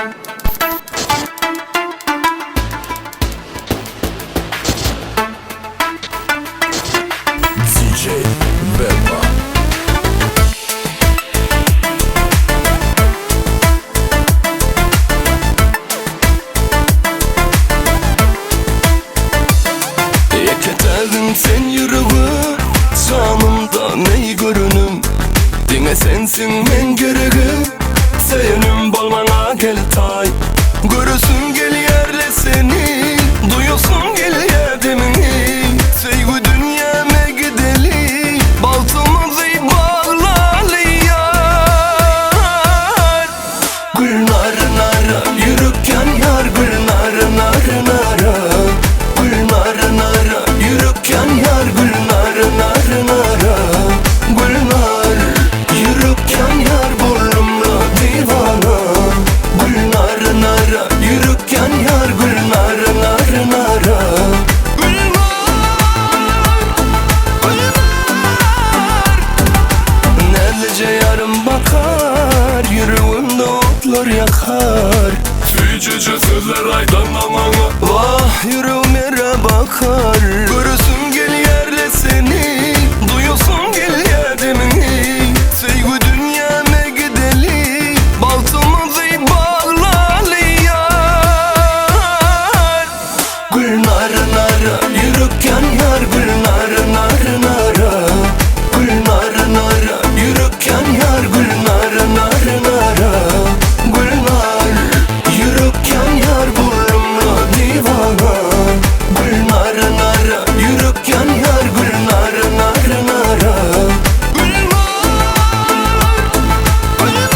DJ Beba. Yeketerdin sen yüreği, canımda ney görünüm. Dine sensin men gereği, senin bolmana gel tay. Görürsün gel yerle seni, duyuyorsun gel yerdemini. Sevgi dünyama gideli, baltımızı bağlalı yar. Gül nar nara, yürürken yar, gül nar nar nara. Gül nar nara, yürürken yar, gül nar nar nara. Gül nar, yürürken yar, burnumla divana. Gül nar nara, yürürken yar, gül nar nar nara. Gül nar, gül nar. Nerlece yarım bakar, yüreğimde otlar yakar. Tüycücü sözler aydınlamana, vah yüreğim yere bakar. Görürsün gel yerle seni, duyuyorsun gel yerdemini. Sevgi dünyama gideli, baltımızı bağlalı yar. Gül nar nara, yürürken yar, gül nar nar nara. Gül nar nara, yürürken yar, gül nar nar nara. Gül nar, yürürken yar, burnumla divana. Gül nar nara, yürürken yar, gül nar nar nara. Gül nar, gül nar.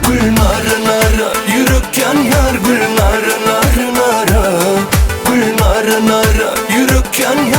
Gül nar nara, yürürken yar, gül nar nar nara. Gül nar nara, yürürken yar.